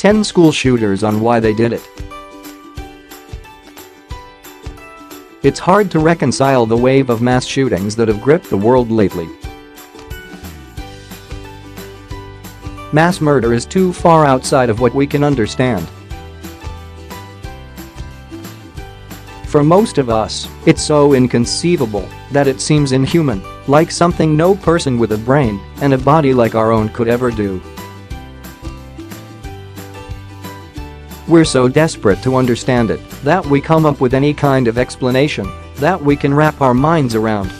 10 school shooters on why they did it. It's hard to reconcile the wave of mass shootings that have gripped the world lately. Mass murder is too far outside of what we can understand. For most of us, it's so inconceivable that it seems inhuman, like something no person with a brain and a body like our own could ever do. We're so desperate to understand it that we come up with any kind of explanation that we can wrap our minds around.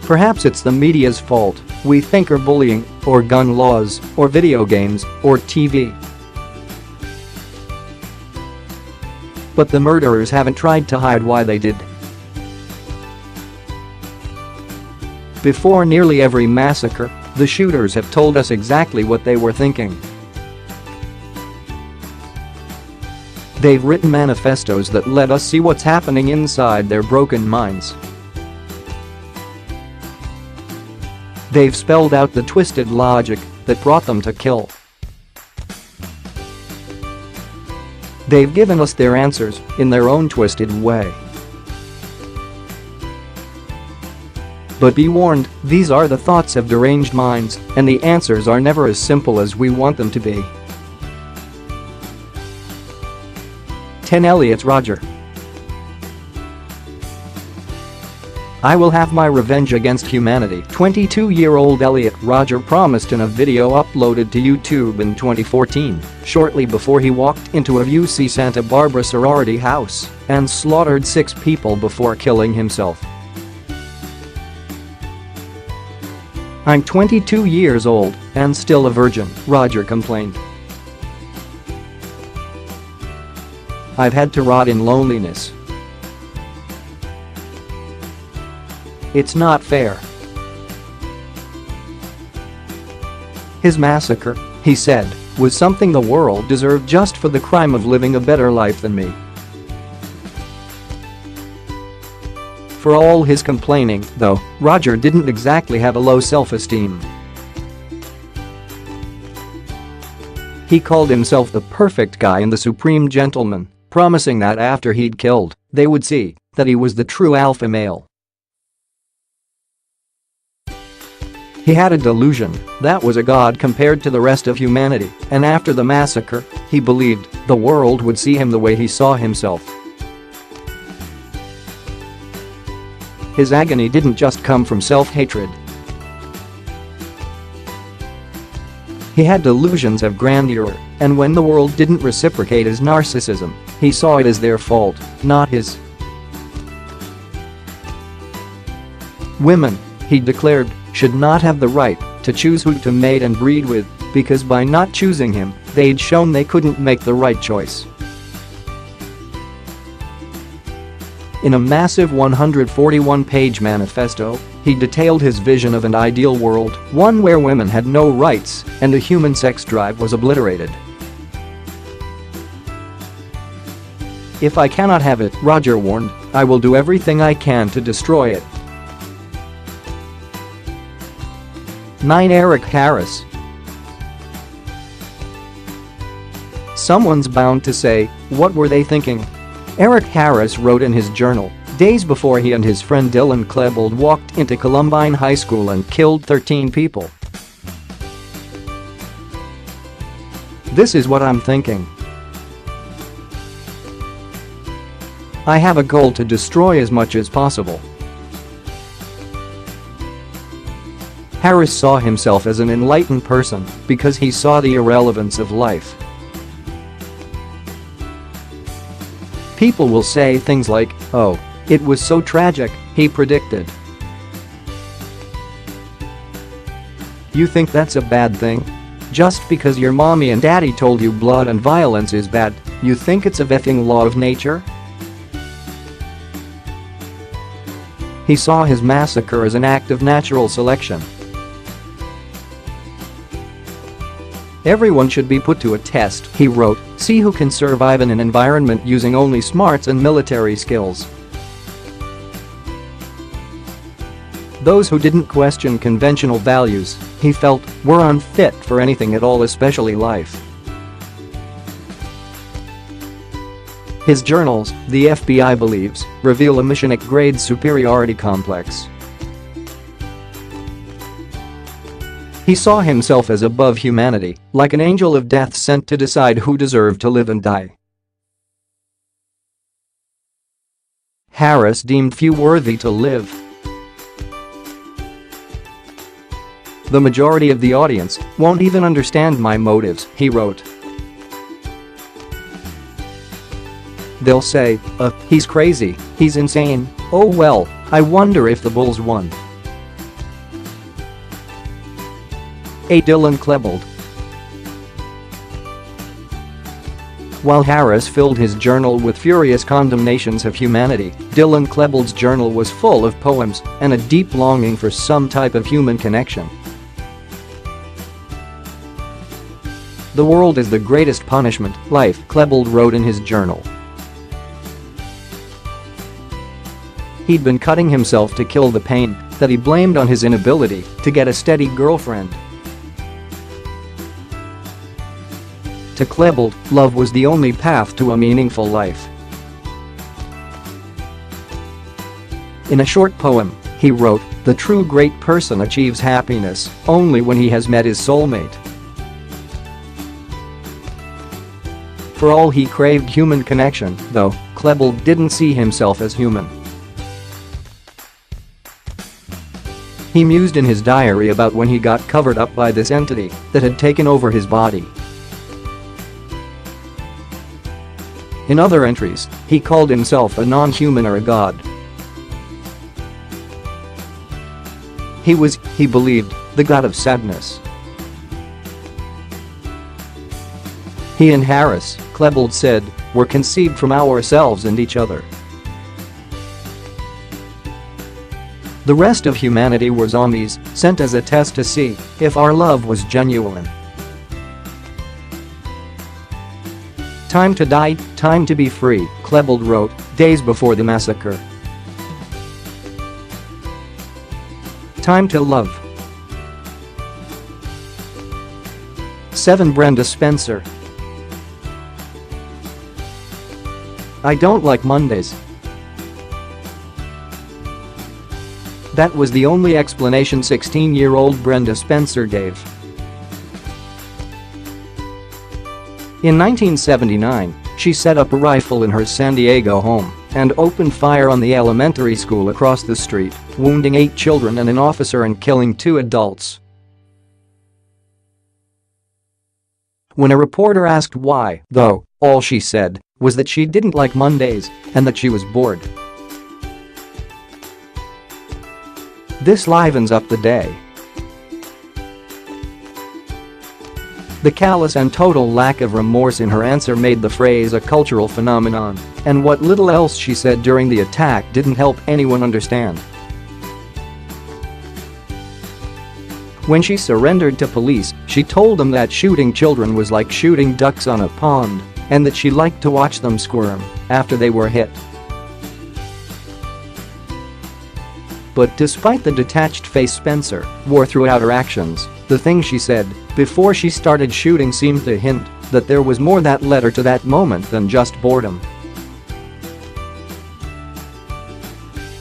Perhaps it's the media's fault, we think, or bullying, or gun laws, or video games, or TV. But the murderers haven't tried to hide why they did. Before nearly every massacre, the shooters have told us exactly what they were thinking. They've written manifestos that let us see what's happening inside their broken minds. They've spelled out the twisted logic that brought them to kill. They've given us their answers in their own twisted way. But be warned, these are the thoughts of deranged minds, and the answers are never as simple as we want them to be. 10 Elliot Roger. I will have my revenge against humanity, 22-year-old Elliot Roger promised in a video uploaded to YouTube in 2014, shortly before he walked into a UC Santa Barbara sorority house and slaughtered 6 people before killing himself. I'm 22 years old and still a virgin, Roger complained. I've had to rot in loneliness. It's not fair. His massacre, he said, was something the world deserved just for the crime of living a better life than me. For all his complaining, though, Roger didn't exactly have a low self-esteem. He called himself the perfect guy and the supreme gentleman, promising that after he'd killed, they would see that he was the true alpha male. He had a delusion that was a god compared to the rest of humanity, and after the massacre, he believed the world would see him the way he saw himself. His agony didn't just come from self-hatred. He had delusions of grandeur, and when the world didn't reciprocate his narcissism, he saw it as their fault, not his. Women, he declared, should not have the right to choose who to mate and breed with, because by not choosing him, they'd shown they couldn't make the right choice. In a massive 141-page manifesto, he detailed his vision of an ideal world, one where women had no rights and the human sex drive was obliterated. If I cannot have it, Roger warned, I will do everything I can to destroy it. 9 Eric Harris. Someone's bound to say, what were they thinking? Eric Harris wrote in his journal, days before he and his friend Dylan Klebold walked into Columbine High School and killed 13 people. This is what I'm thinking. I have a goal to destroy as much as possible. Harris saw himself as an enlightened person because he saw the irrelevance of life. People will say things like, oh, it was so tragic, he predicted. You think that's a bad thing? Just because your mommy and daddy told you blood and violence is bad, you think it's a effing law of nature? He saw his massacre as an act of natural selection. Everyone should be put to a test, he wrote, see who can survive in an environment using only smarts and military skills. Those who didn't question conventional values, he felt, were unfit for anything at all, especially life. His journals, the FBI believes, reveal a mission-grade superiority complex. He saw himself as above humanity, like an angel of death sent to decide who deserved to live and die. Harris deemed few worthy to live. The majority of the audience won't even understand my motives, he wrote. They'll say, he's crazy, he's insane, oh well, I wonder if the Bulls won. A. Dylan Klebold. While Harris filled his journal with furious condemnations of humanity, Dylan Klebold's journal was full of poems and a deep longing for some type of human connection. The world is the greatest punishment, life, Klebold wrote in his journal. He'd been cutting himself to kill the pain that he blamed on his inability to get a steady girlfriend. To Klebold, love was the only path to a meaningful life. In a short poem, he wrote, "The true great person achieves happiness only when he has met his soulmate." For all he craved human connection, though, Klebold didn't see himself as human. He mused in his diary about when he got covered up by this entity that had taken over his body. In other entries, he called himself a non-human or a god. He was, he believed, the god of sadness. He and Harris, Klebold said, were conceived from ourselves and each other. The rest of humanity were zombies, sent as a test to see if our love was genuine. Time to die, time to be free, Klebold wrote, days before the massacre. Time to love. 7. Brenda Spencer. I don't like Mondays. That was the only explanation 16-year-old Brenda Spencer gave. In 1979, she set up a rifle in her San Diego home and opened fire on the elementary school across the street, wounding 8 children and an officer and killing 2 adults. When a reporter asked why, though, all she said was that she didn't like Mondays and that she was bored. This livens up the day. The callous and total lack of remorse in her answer made the phrase a cultural phenomenon, and what little else she said during the attack didn't help anyone understand. When she surrendered to police, she told them that shooting children was like shooting ducks on a pond, and that she liked to watch them squirm after they were hit. But despite the detached face Spencer wore throughout her actions, the things she said before she started shooting seemed to hint that there was more that led her to that moment than just boredom.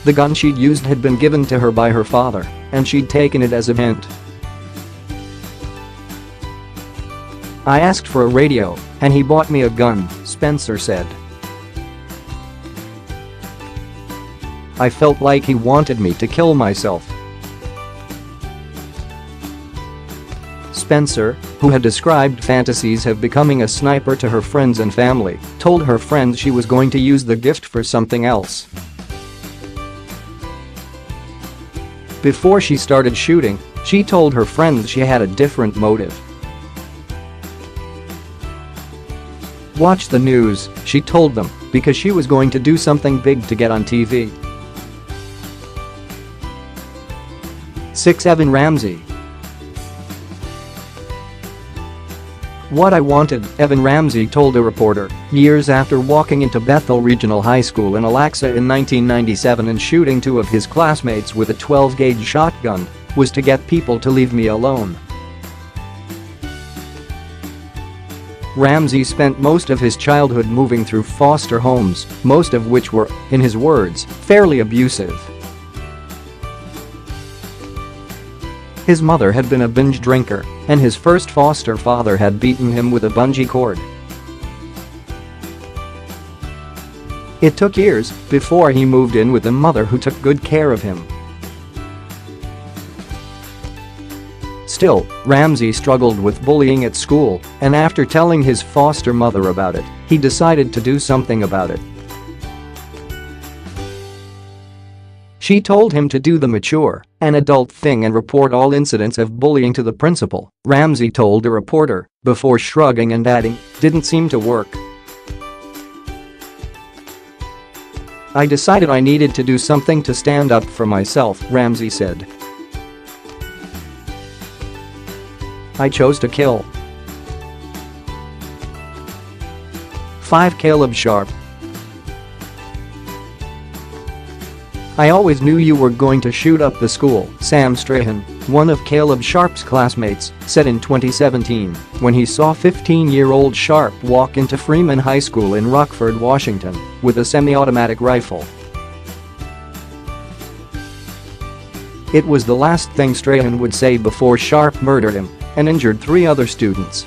The gun she'd used had been given to her by her father, and she'd taken it as a hint. I asked for a radio, and he bought me a gun, Spencer said. I felt like he wanted me to kill myself. Spencer, who had described fantasies of becoming a sniper to her friends and family, told her friends she was going to use the gift for something else. Before she started shooting, she told her friends she had a different motive. Watch the news, she told them, because she was going to do something big to get on TV. 6. Evan Ramsey. what I wanted," Evan Ramsey told a reporter, years after walking into Bethel Regional High School in Alexa in 1997 and shooting 2 of his classmates with a 12-gauge shotgun, "was to get people to leave me alone." Ramsey spent most of his childhood moving through foster homes, most of which were, in his words, fairly abusive. His mother had been a binge drinker, and his first foster father had beaten him with a bungee cord. It took years before he moved in with a mother who took good care of him. Still, Ramsey struggled with bullying at school, and after telling his foster mother about it, he decided to do something about it. She told him to do the mature, an adult thing and report all incidents of bullying to the principal, Ramsey told a reporter, before shrugging and adding, "Didn't seem to work. I decided I needed to do something to stand up for myself," Ramsey said. "I chose to kill." 5 Caleb Sharpe. "I always knew you were going to shoot up the school," Sam Strahan, one of Caleb Sharpe's classmates, said in 2017 when he saw 15-year-old Sharpe walk into Freeman High School in Rockford, Washington, with a semi-automatic rifle. It was the last thing Strahan would say before Sharpe murdered him and injured 3 other students.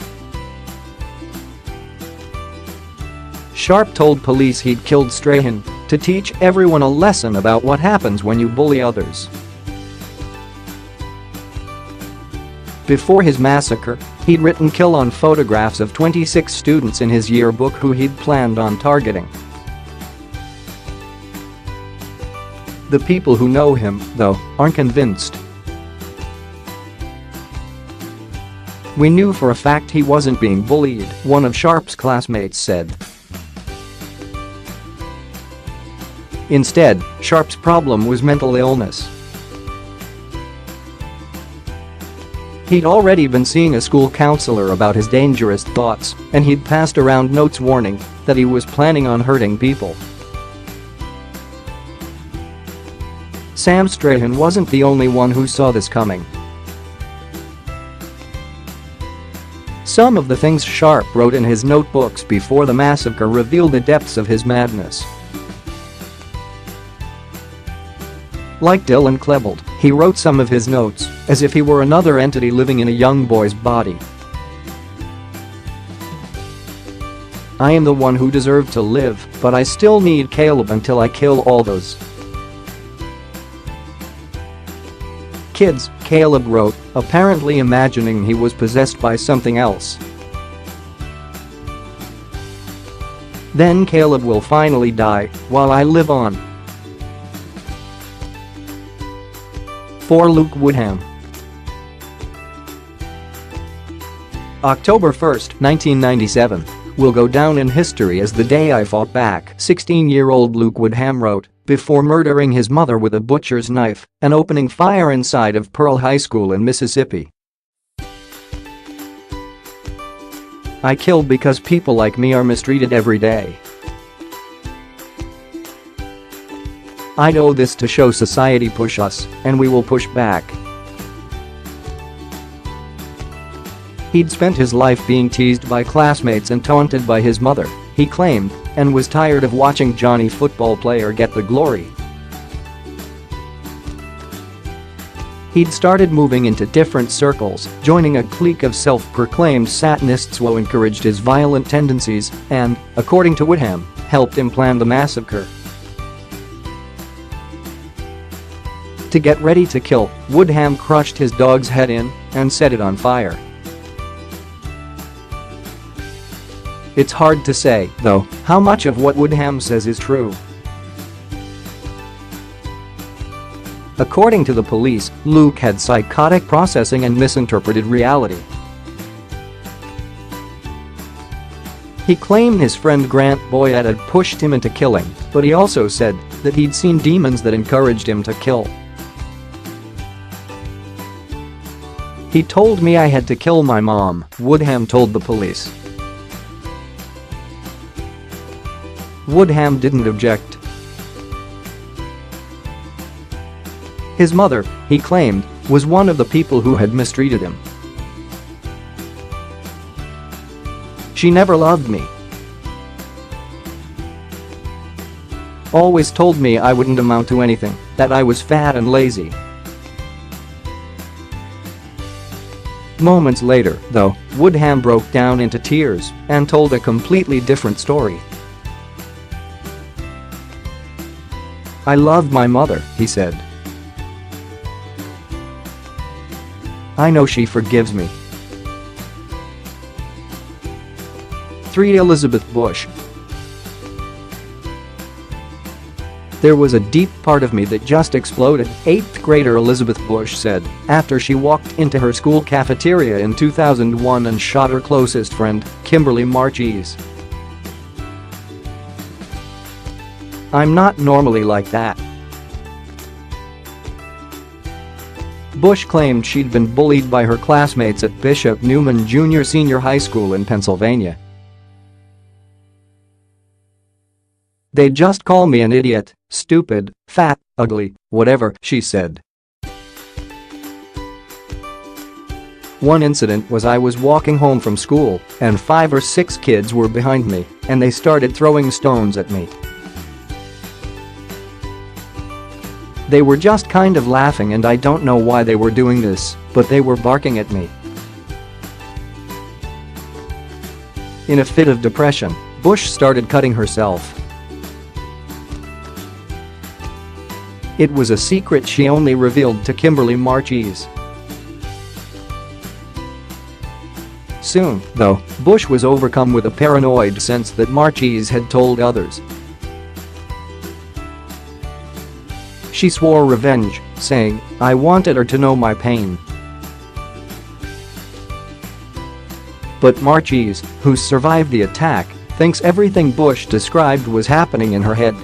Sharpe told police he'd killed Strahan to teach everyone a lesson about what happens when you bully others. Before his massacre, he'd written "kill" on photographs of 26 students in his yearbook who he'd planned on targeting. The people who know him, though, aren't convinced. "We knew for a fact he wasn't being bullied," one of Sharpe's classmates said. Instead, Sharpe's problem was mental illness. He'd already been seeing a school counselor about his dangerous thoughts, and he'd passed around notes warning that he was planning on hurting people. Sam Strahan wasn't the only one who saw this coming. Some of the things Sharpe wrote in his notebooks before the massacre revealed the depths of his madness. Like Dylan Klebold, he wrote some of his notes as if he were another entity living in a young boy's body. "I am the one who deserved to live, but I still need Caleb until I kill all those kids," Caleb wrote, apparently imagining he was possessed by something else. "Then Caleb will finally die while I live on." For Luke Woodham. October 1, 1997, will go down in history as the day I fought back, 16-year-old Luke Woodham wrote, before murdering his mother with a butcher's knife and opening fire inside of Pearl High School in Mississippi. "I kill because people like me are mistreated every day. I know this to show society push us, and we will push back." He'd spent his life being teased by classmates and taunted by his mother, he claimed, and was tired of watching Johnny football player get the glory. He'd started moving into different circles, joining a clique of self-proclaimed Satanists who encouraged his violent tendencies and, according to Woodham, helped him plan the massacre. To get ready to kill, Woodham crushed his dog's head in and set it on fire. It's hard to say, though, how much of what Woodham says is true. According to the police, Luke had psychotic processing and misinterpreted reality. He claimed his friend Grant Boyd had pushed him into killing, but he also said that he'd seen demons that encouraged him to kill. He told me I had to kill my mom, Woodham told the police. Woodham didn't object. His mother, he claimed, was one of the people who had mistreated him. She never loved me. Always told me I wouldn't amount to anything, that I was fat and lazy. Moments later, though, Woodham broke down into tears and told a completely different story. "I loved my mother," he said. "I know she forgives me." 3. Elisabeth Busch. "There was a deep part of me that just exploded," 8th grader Elisabeth Busch said, after she walked into her school cafeteria in 2001 and shot her closest friend, Kimberly Marchese. "I'm not normally like that." Busch claimed she'd been bullied by her classmates at Bishop Neumann Junior Senior High School in Pennsylvania. "They'd just call me an idiot, stupid, fat, ugly, whatever," she said. One incident was I was walking home from school and 5 or 6 kids were behind me and they started throwing stones at me. They were just kind of laughing and I don't know why they were doing this, but they were barking at me. In a fit of depression, Busch started cutting herself. It was a secret she only revealed to Kimberly Marchese. Soon, though, Busch was overcome with a paranoid sense that Marchese had told others. She swore revenge, saying, "I wanted her to know my pain." But Marchese, who survived the attack, thinks everything Busch described was happening in her head.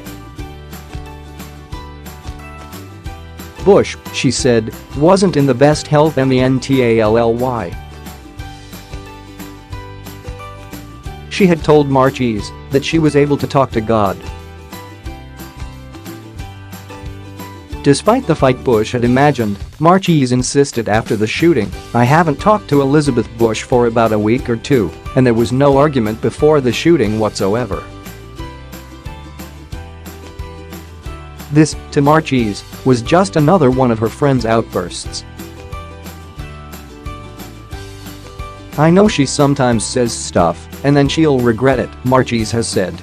Busch, she said, wasn't in the best health mentally. She had told Marchese that she was able to talk to God. Despite the fight Busch had imagined, Marchese insisted after the shooting, "I haven't talked to Elisabeth Busch for about a week or 2, and there was no argument before the shooting whatsoever." This, to Marchese, was just another one of her friend's outbursts. "I know she sometimes says stuff, and then she'll regret it," Marchese has said.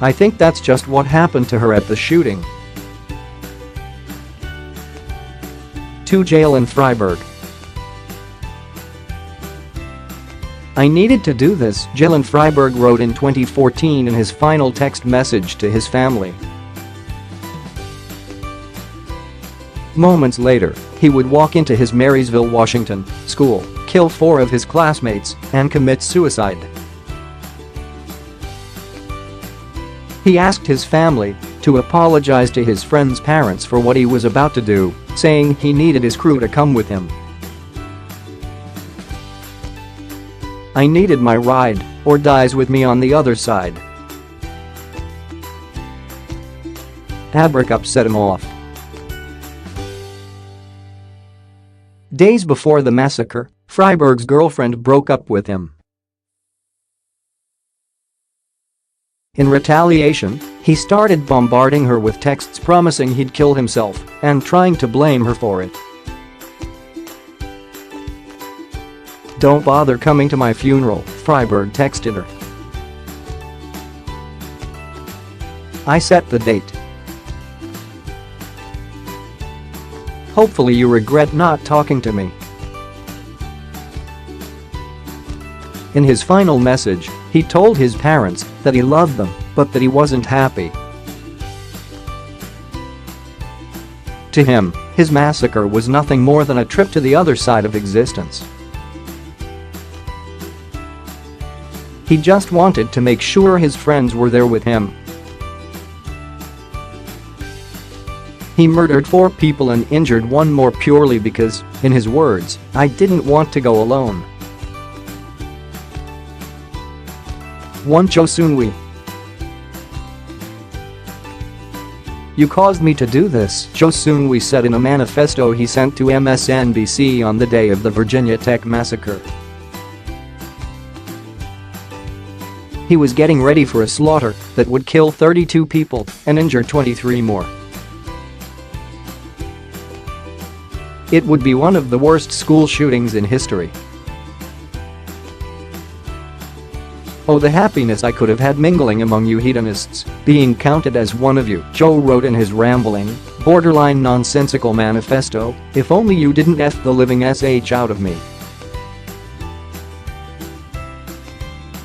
"I think that's just what happened to her at the shooting." 2. Jaylen Fryberg. "I needed to do this," Jaylen Fryberg wrote in 2014 in his final text message to his family. Moments later, he would walk into his Marysville, Washington, school, kill 4 of his classmates, and commit suicide. He asked his family to apologize to his friend's parents for what he was about to do, saying he needed his crew to come with him. "I needed my ride, or dies with me on the other side." That breakup set him off. Days before the massacre, Fryberg's girlfriend broke up with him. In retaliation, he started bombarding her with texts promising he'd kill himself and trying to blame her for it. "Don't bother coming to my funeral," Fryberg texted her. "I set the date. Hopefully you regret not talking to me." In his final message, he told his parents that he loved them, but that he wasn't happy. To him, his massacre was nothing more than a trip to the other side of existence. He just wanted to make sure his friends were there with him. He murdered 4 people and injured 1 more purely because, in his words, "I didn't want to go alone." 1 Seung-Hui. "You caused me to do this," Seung-Hui said in a manifesto he sent to MSNBC on the day of the Virginia Tech massacre. He was getting ready for a slaughter that would kill 32 people and injure 23 more. It would be one of the worst school shootings in history. "Oh, the happiness I could have had mingling among you hedonists, being counted as one of you," Joe wrote in his rambling, borderline nonsensical manifesto, "if only you didn't F the living sh out of me."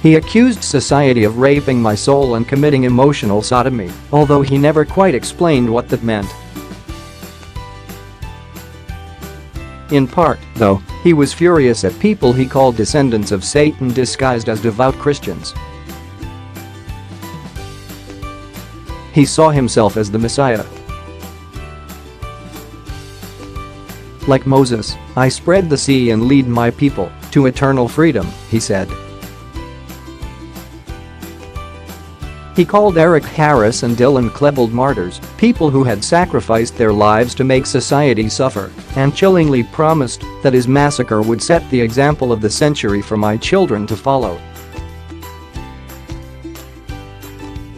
He accused society of raping my soul and committing emotional sodomy, although he never quite explained what that meant. In part, though, he was furious at people he called descendants of Satan disguised as devout Christians. He saw himself as the Messiah. "Like Moses, I spread the sea and lead my people to eternal freedom," he said. He called Eric Harris and Dylan Klebold martyrs, people who had sacrificed their lives to make society suffer, and chillingly promised that his massacre would set the example of the century for my children to follow.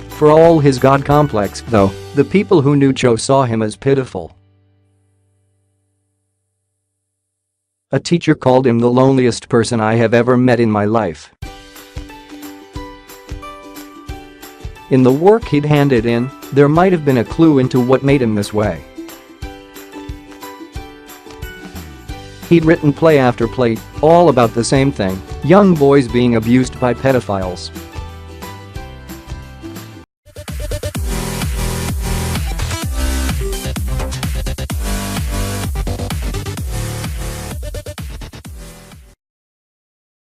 For all his God complex, though, the people who knew Joe saw him as pitiful. A teacher called him the loneliest person I have ever met in my life. In the work he'd handed in, there might have been a clue into what made him this way. He'd written play after play, all about the same thing: young boys being abused by pedophiles.